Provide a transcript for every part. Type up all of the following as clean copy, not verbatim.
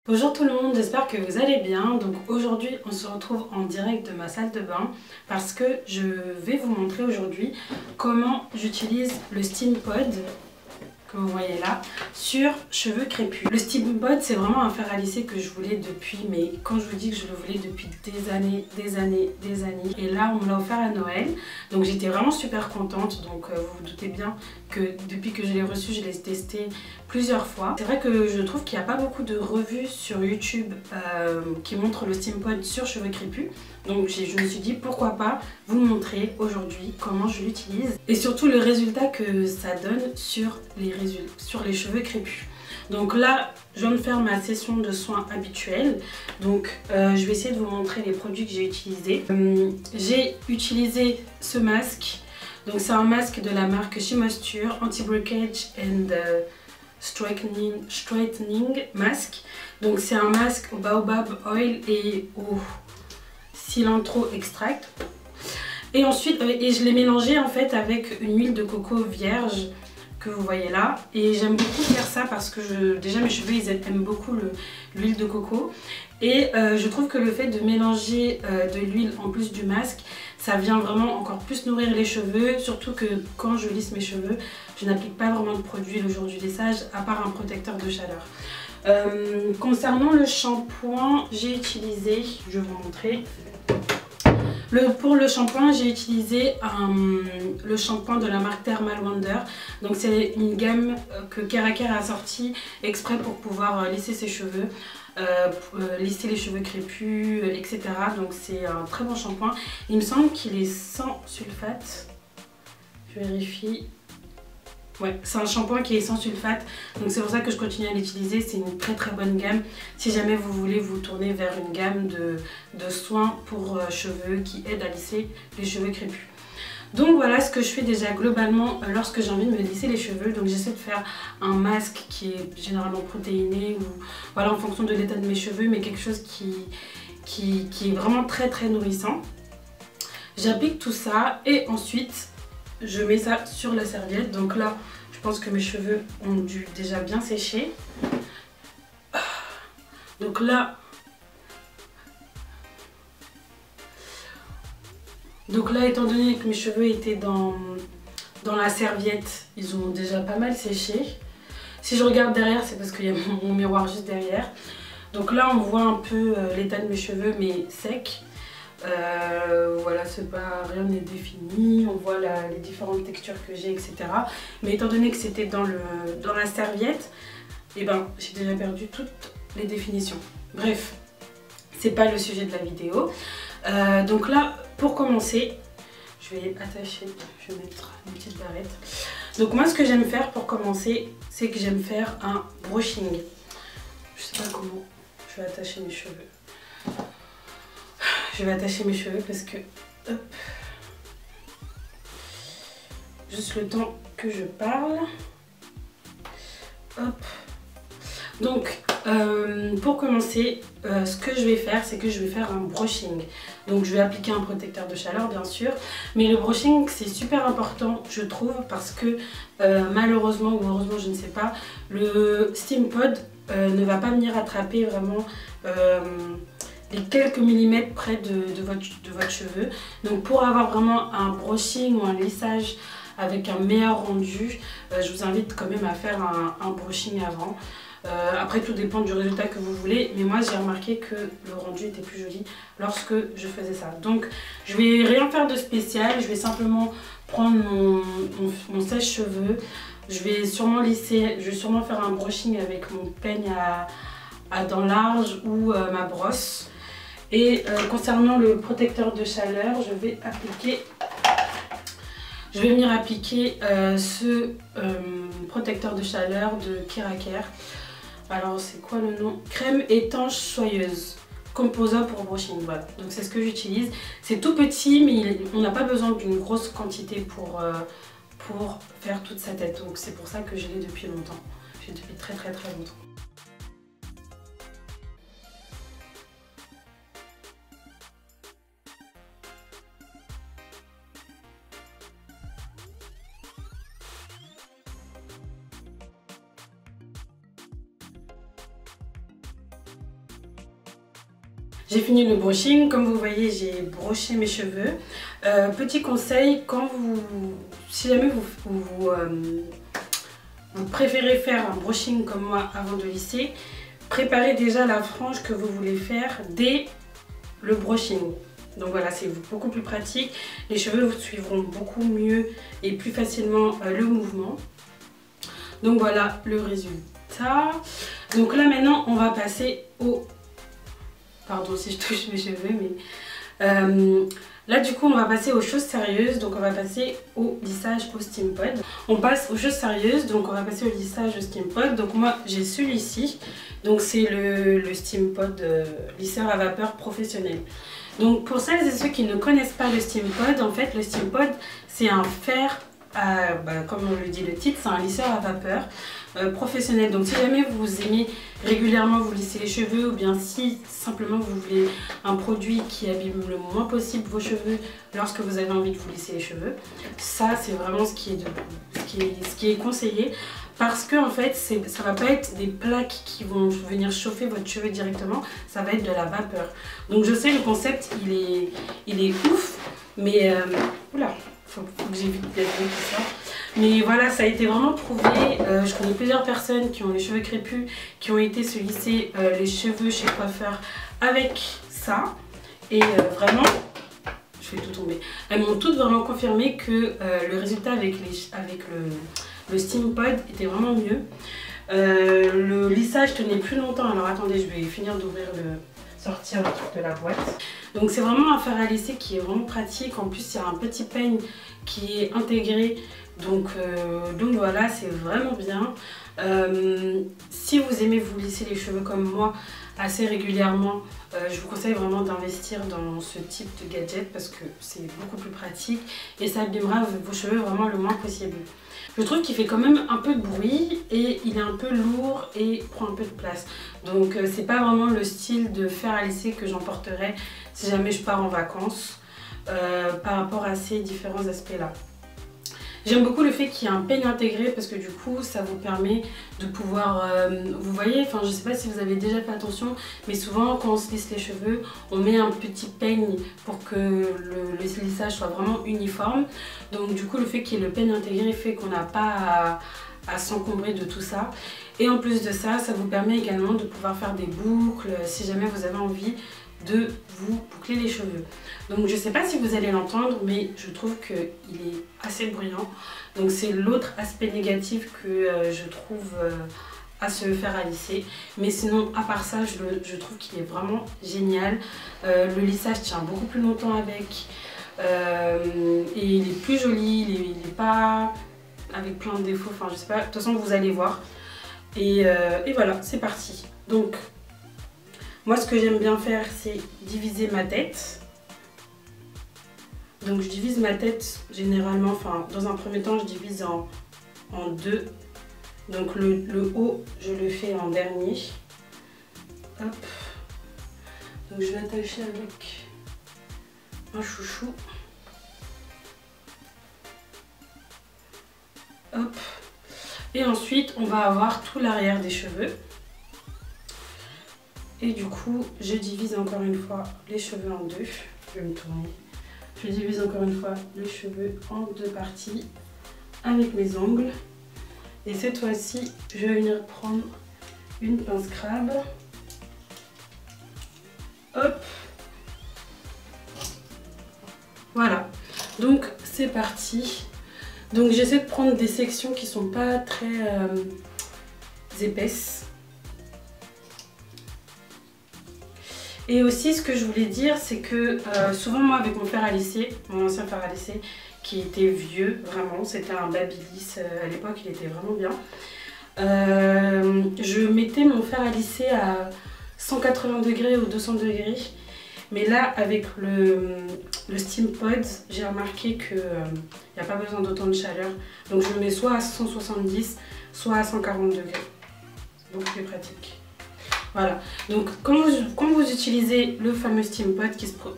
Bonjour tout le monde, j'espère que vous allez bien. Donc aujourd'hui on se retrouve en direct de ma salle de bain parce que je vais vous montrer aujourd'hui comment j'utilise le Steam Pod que vous voyez là sur cheveux crépus. Le Steam Pod, c'est vraiment un fer à lisser que je voulais depuis, mais quand je vous dis que je le voulais depuis des années, et là on me l'a offert à Noël, donc j'étais vraiment super contente. Donc vous vous doutez bien que depuis que je l'ai reçu, je l'ai testé plusieurs fois. C'est vrai que je trouve qu'il n'y a pas beaucoup de revues sur YouTube qui montrent le Steam Pod sur cheveux crépus. Donc je me suis dit pourquoi pas vous montrer aujourd'hui comment je l'utilise et surtout le résultat que ça donne sur les cheveux crépus. Donc là je viens de faire ma session de soins habituelle. Donc je vais essayer de vous montrer les produits que j'ai utilisés. J'ai utilisé ce masque. Donc c'est un masque de la marque She Moisture Anti-Breakage and Straightening Mask. Donc c'est un masque au baobab oil et au cilantro extract. Et ensuite je l'ai mélangé en fait avec une huile de coco vierge que vous voyez là. Et j'aime beaucoup faire ça parce que déjà mes cheveux ils aiment beaucoup l'huile de coco. Et je trouve que le fait de mélanger de l'huile en plus du masque, ça vient vraiment encore plus nourrir les cheveux. Surtout que quand je lisse mes cheveux, je n'applique pas vraiment de produit le jour du lissage à part un protecteur de chaleur. Concernant le shampoing, j'ai utilisé, je vais vous montrer. Pour le shampoing, j'ai utilisé le shampoing de la marque Thermal Wonder. Donc c'est une gamme que Keraker a sortie exprès pour pouvoir lisser ses cheveux, lisser les cheveux crépus, etc. Donc c'est un très bon shampoing. Il me semble qu'il est sans sulfate. Je vérifie. Ouais, c'est un shampoing qui est sans sulfate, donc c'est pour ça que je continue à l'utiliser. C'est une très bonne gamme si jamais vous voulez vous tourner vers une gamme de soins pour cheveux qui aident à lisser les cheveux crépus. Donc voilà ce que je fais déjà globalement lorsque j'ai envie de me lisser les cheveux. Donc j'essaie de faire un masque qui est généralement protéiné ou voilà en fonction de l'état de mes cheveux, mais quelque chose qui est vraiment très nourrissant. J'applique tout ça et ensuite je mets ça sur la serviette. Donc là, je pense que mes cheveux ont dû déjà bien sécher. Donc là, étant donné que mes cheveux étaient dans la serviette, ils ont déjà pas mal séché. Si je regarde derrière, c'est parce qu'il y a mon miroir juste derrière. Donc là, on voit un peu l'état de mes cheveux, mais secs. Voilà, c'est pas, rien n'est défini, on voit les différentes textures que j'ai, etc. Mais étant donné que c'était dans la serviette, et ben j'ai déjà perdu toutes les définitions. Bref, c'est pas le sujet de la vidéo. Donc là, pour commencer, je vais attacher, je vais mettre une petite barrette. Donc moi, ce que j'aime faire pour commencer, c'est que j'aime faire un brushing. Je sais pas comment je vais attacher mes cheveux. Je vais attacher mes cheveux parce que, hop, juste le temps que je parle, hop. Donc, pour commencer, ce que je vais faire, c'est que je vais faire un brushing. Donc, je vais appliquer un protecteur de chaleur, bien sûr. Mais le brushing, c'est super important, je trouve, parce que malheureusement ou heureusement, je ne sais pas, le Steam Pod ne va pas venir attraper vraiment les quelques millimètres près de votre cheveu. Donc pour avoir vraiment un brushing ou un lissage avec un meilleur rendu, je vous invite quand même à faire un brushing avant. Après tout dépend du résultat que vous voulez, mais moi j'ai remarqué que le rendu était plus joli lorsque je faisais ça. Donc je vais rien faire de spécial, je vais simplement prendre mon sèche-cheveux. Je vais sûrement lisser, je vais sûrement faire un brushing avec mon peigne à dents larges ou ma brosse. Et concernant le protecteur de chaleur, je vais venir appliquer ce protecteur de chaleur de Keraker. Alors c'est quoi le nom? Crème étanche soyeuse, composa pour brushing. Voilà, donc c'est ce que j'utilise. C'est tout petit, mais on n'a pas besoin d'une grosse quantité pour faire toute sa tête. Donc c'est pour ça que je l'ai depuis longtemps. J'ai depuis très longtemps. J'ai fini le brushing, comme vous voyez j'ai broché mes cheveux. Petit conseil, si jamais vous préférez faire un brushing comme moi avant de lisser, préparez déjà la frange que vous voulez faire dès le brushing. Donc voilà, c'est beaucoup plus pratique. Les cheveux vous suivront beaucoup mieux et plus facilement le mouvement. Donc voilà le résultat. Donc là maintenant on va passer au... Pardon si je touche mes cheveux, mais... là du coup on va passer aux choses sérieuses. Donc on va passer au lissage au steam pod. On passe aux choses sérieuses, donc on va passer au lissage au steam pod. Donc moi j'ai celui-ci. Donc c'est le steam pod lisseur à vapeur professionnel. Donc pour celles et ceux qui ne connaissent pas le steam pod, en fait le steam pod c'est un fer, comme on le dit le titre, c'est un lisseur à vapeur professionnel. Donc si jamais vous aimez régulièrement vous lisser les cheveux, ou bien si simplement vous voulez un produit qui abîme le moins possible vos cheveux lorsque vous avez envie de vous lisser les cheveux, ça c'est vraiment ce qui est conseillé. Parce que en fait, ça va pas être des plaques qui vont venir chauffer votre cheveu directement, ça va être de la vapeur. Donc je sais le concept il est ouf, mais oula, faut que j'évite d'être tout ça. Mais voilà, ça a été vraiment prouvé. Je connais plusieurs personnes qui ont les cheveux crépus, qui ont été se lisser les cheveux chez coiffeur avec ça. Et vraiment, je fais tout tomber. Elles m'ont toutes vraiment confirmé que le résultat avec le steam pod était vraiment mieux. Le lissage tenait plus longtemps. Alors attendez, je vais finir sortir le truc de la boîte. Donc c'est vraiment un fer à lisser qui est vraiment pratique. En plus il y a un petit peigne qui est intégré. Donc voilà, c'est vraiment bien. Si vous aimez vous lisser les cheveux comme moi assez régulièrement, je vous conseille vraiment d'investir dans ce type de gadget parce que c'est beaucoup plus pratique et ça abîmera vos cheveux vraiment le moins possible. Je trouve qu'il fait quand même un peu de bruit et il est un peu lourd et prend un peu de place. Donc c'est pas vraiment le style de fer à lisser que j'emporterai si jamais je pars en vacances par rapport à ces différents aspects là. J'aime beaucoup le fait qu'il y ait un peigne intégré parce que du coup ça vous permet de pouvoir, vous voyez, enfin je sais pas si vous avez déjà fait attention, mais souvent quand on se lisse les cheveux, on met un petit peigne pour que le lissage soit vraiment uniforme. Donc du coup le fait qu'il y ait le peigne intégré fait qu'on n'a pas à s'encombrer de tout ça. Et en plus de ça, ça vous permet également de pouvoir faire des boucles si jamais vous avez envie de vous boucler les cheveux. Donc je sais pas si vous allez l'entendre, mais je trouve qu'il est assez bruyant. Donc c'est l'autre aspect négatif que je trouve à se faire à lisser. Mais sinon à part ça, je trouve qu'il est vraiment génial. Le lissage tient beaucoup plus longtemps avec. Et il est plus joli, il est pas avec plein de défauts, enfin je sais pas, de toute façon vous allez voir. Et voilà, c'est parti. Donc moi ce que j'aime bien faire c'est diviser ma tête. Donc je divise ma tête généralement, enfin dans un premier temps je divise en deux. Donc le haut je le fais en dernier. Hop. Donc je vais attacher avec un chouchou. Hop. Et ensuite on va avoir tout l'arrière des cheveux. Et du coup je divise encore une fois les cheveux en deux. Je vais me tourner. Je divise encore une fois les cheveux en deux parties avec mes ongles. Et cette fois-ci, je vais venir prendre une pince crabe. Hop. Voilà. Donc c'est parti. Donc j'essaie de prendre des sections qui sont pas très épaisses. Et aussi ce que je voulais dire c'est que souvent moi avec mon fer à lisser, mon ancien fer à lisser qui était vieux vraiment, c'était un Babyliss à l'époque, il était vraiment bien. Je mettais mon fer à lisser à 180 degrés ou 200 degrés. Mais là avec le steam pod, j'ai remarqué qu'il n'y a pas besoin d'autant de chaleur. Donc je le mets soit à 170, soit à 140 degrés. C'est beaucoup plus pratique. Voilà, donc quand vous utilisez le fameux steam pod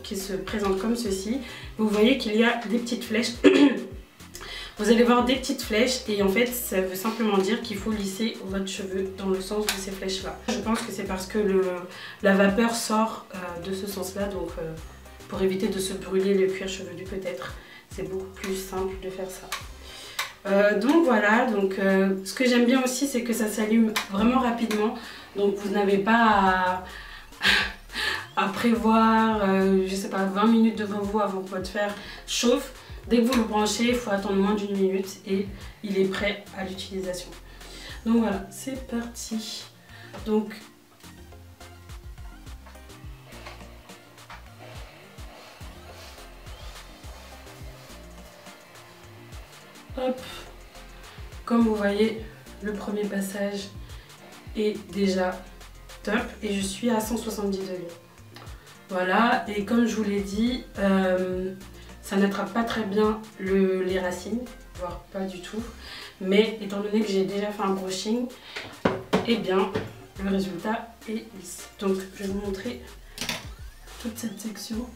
qui se présente comme ceci, vous voyez qu'il y a des petites flèches. vous allez voir des petites flèches et en fait ça veut simplement dire qu'il faut lisser votre cheveu dans le sens de ces flèches là. Je pense que c'est parce que la vapeur sort de ce sens là, donc pour éviter de se brûler le cuir chevelu peut-être, c'est beaucoup plus simple de faire ça. Donc voilà, donc, ce que j'aime bien aussi c'est que ça s'allume vraiment rapidement, donc vous n'avez pas à prévoir, je sais pas, 20 minutes devant vous avant que votre fer chauffe. Dès que vous le branchez, il faut attendre moins d'1 minute et il est prêt à l'utilisation. Donc voilà, c'est parti. Donc, hop, comme vous voyez, le premier passage est déjà top et je suis à 170 degrés. Voilà, et comme je vous l'ai dit, ça n'attrape pas très bien les racines, voire pas du tout. Mais étant donné que j'ai déjà fait un brushing, eh bien le résultat est lisse. Donc je vais vous montrer toute cette section.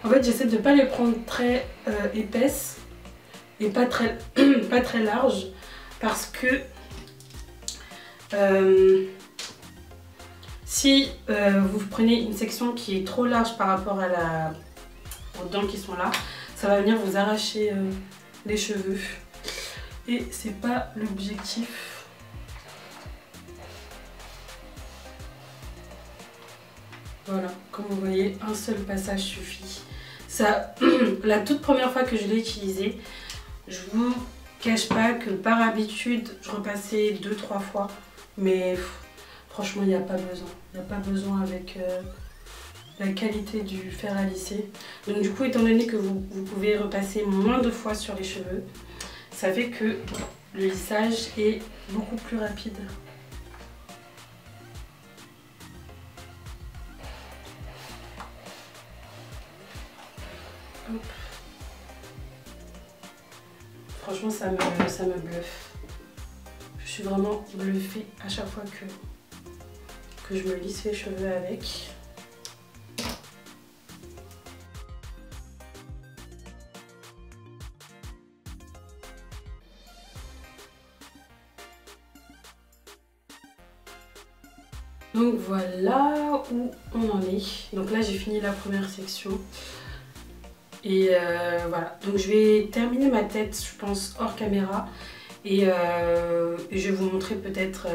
En fait j'essaie de ne pas les prendre très épaisses et pas très, pas très larges parce que si vous prenez une section qui est trop large par rapport aux dents qui sont là, ça va venir vous arracher les cheveux et c'est pas l'objectif. Voilà, comme vous voyez, un seul passage suffit. Ça, la toute première fois que je l'ai utilisé, je vous cache pas que par habitude je repassais 2-3 fois, mais franchement il n'y a pas besoin. Il n'y a pas besoin avec la qualité du fer à lisser. Donc du coup, étant donné que vous pouvez repasser moins de fois sur les cheveux, ça fait que le lissage est beaucoup plus rapide. Hop. Franchement, ça me bluffe. Je suis vraiment bluffée à chaque fois que je me lisse les cheveux avec. Donc voilà où on en est. Donc là j'ai fini la première section. Et voilà, donc je vais terminer ma tête je pense hors caméra. Et je vais vous montrer peut-être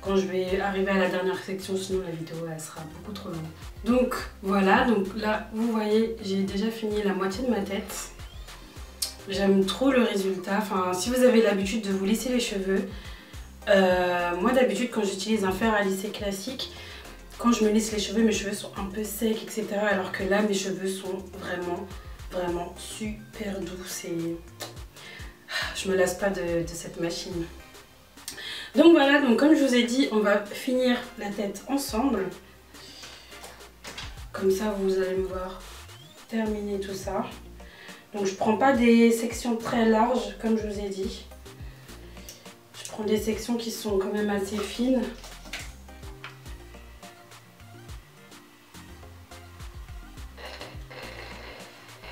quand je vais arriver à la dernière section, sinon la vidéo elle sera beaucoup trop longue. Donc voilà, donc là vous voyez j'ai déjà fini la moitié de ma tête. J'aime trop le résultat, enfin si vous avez l'habitude de vous lisser les cheveux, moi d'habitude quand j'utilise un fer à lisser classique, quand je me lisse les cheveux, mes cheveux sont un peu secs, etc. Alors que là mes cheveux sont vraiment super doux et je me lasse pas de cette machine. Donc voilà, donc comme je vous ai dit, on va finir la tête ensemble. Comme ça vous allez me voir terminer tout ça. Donc je prends pas des sections très larges comme je vous ai dit. Je prends des sections qui sont quand même assez fines.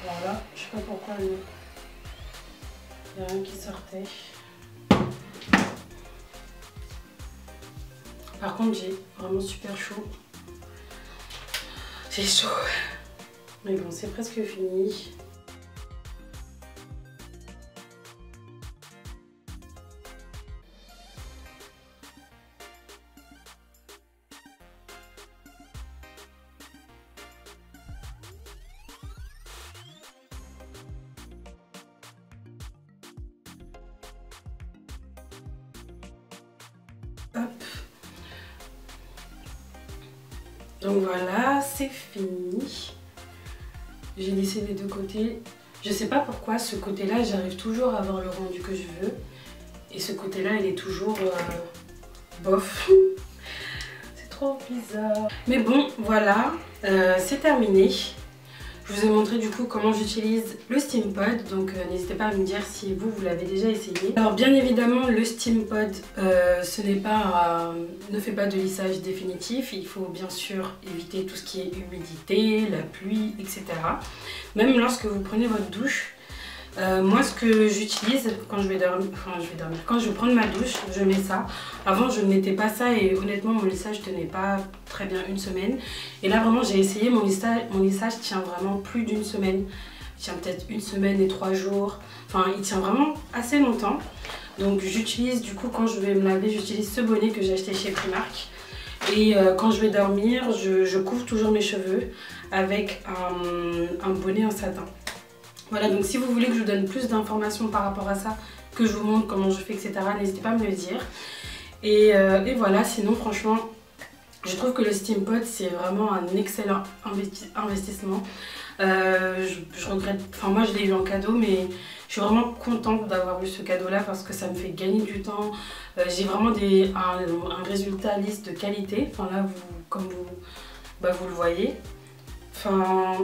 Voilà, je sais pas pourquoi il n'y a rien qui sortait. Par contre j'ai vraiment super chaud. J'ai chaud. Mais bon, c'est presque fini. Hop. Donc voilà, c'est fini. J'ai lissé les deux côtés. Je sais pas pourquoi ce côté-là, j'arrive toujours à avoir le rendu que je veux. Et ce côté-là, il est toujours bof. C'est trop bizarre. Mais bon, voilà, c'est terminé. Je vous ai montré du coup comment j'utilise le SteamPod, donc n'hésitez pas à me dire si vous l'avez déjà essayé. Alors bien évidemment le SteamPod ne fait pas de lissage définitif, il faut bien sûr éviter tout ce qui est humidité, la pluie, etc. Même lorsque vous prenez votre douche, Moi, ce que j'utilise quand je vais dormir, quand je vais prendre ma douche, je mets ça. Avant, je ne mettais pas ça et honnêtement, mon lissage tenait pas très bien une semaine. Et là, vraiment, j'ai essayé, mon lissage tient vraiment plus d'une semaine. Il tient peut-être une semaine et 3 jours. Enfin, il tient vraiment assez longtemps. Donc, j'utilise, du coup, quand je vais me laver, j'utilise ce bonnet que j'ai acheté chez Primark. Et quand je vais dormir, je couvre toujours mes cheveux avec un bonnet en satin. Voilà, donc si vous voulez que je vous donne plus d'informations par rapport à ça, que je vous montre comment je fais, etc., n'hésitez pas à me le dire. Et voilà, sinon franchement, je trouve que le Steampod, c'est vraiment un excellent investissement. Je regrette, enfin moi je l'ai eu en cadeau, mais je suis vraiment contente d'avoir eu ce cadeau-là parce que ça me fait gagner du temps. J'ai vraiment un résultat lisse de qualité. Enfin là, comme vous le voyez. Enfin,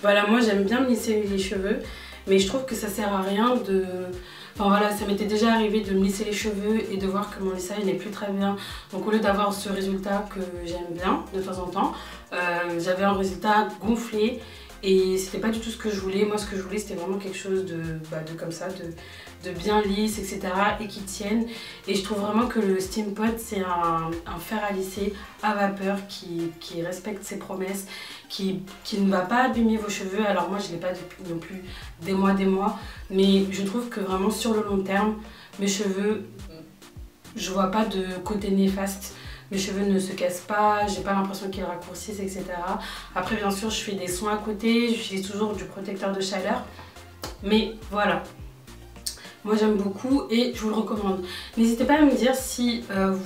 voilà, moi j'aime bien me lisser les cheveux, mais je trouve que ça sert à rien de... Enfin voilà, ça m'était déjà arrivé de me lisser les cheveux et de voir que mon lissage n'est plus très bien. Donc au lieu d'avoir ce résultat que j'aime bien de temps en temps, j'avais un résultat gonflé et c'était pas du tout ce que je voulais. Moi ce que je voulais c'était vraiment quelque chose de comme ça, de bien lisse, etc. et qui tienne. Et je trouve vraiment que le Steampod c'est un fer à lisser à vapeur qui respecte ses promesses, qui ne va pas abîmer vos cheveux. Alors moi je l'ai pas depuis non plus des mois, mais je trouve que vraiment sur le long terme, mes cheveux, je vois pas de côté néfaste. Mes cheveux ne se cassent pas, j'ai pas l'impression qu'ils raccourcissent, etc. Après bien sûr je fais des soins à côté, j'utilise toujours du protecteur de chaleur. Mais voilà. Moi j'aime beaucoup et je vous le recommande. N'hésitez pas à me dire si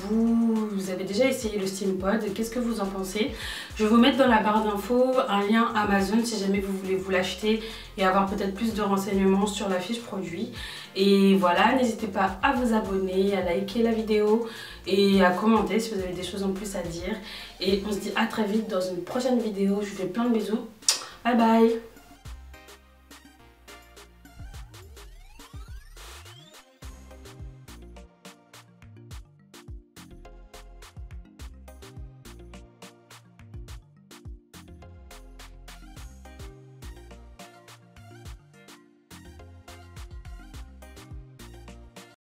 vous avez déjà essayé le Steampod, qu'est-ce que vous en pensez. Je vais vous mettre dans la barre d'infos un lien Amazon si jamais vous voulez vous l'acheter et avoir peut-être plus de renseignements sur la fiche produit. Et voilà, n'hésitez pas à vous abonner, à liker la vidéo et à commenter si vous avez des choses en plus à dire. Et on se dit à très vite dans une prochaine vidéo. Je vous fais plein de bisous. Bye bye.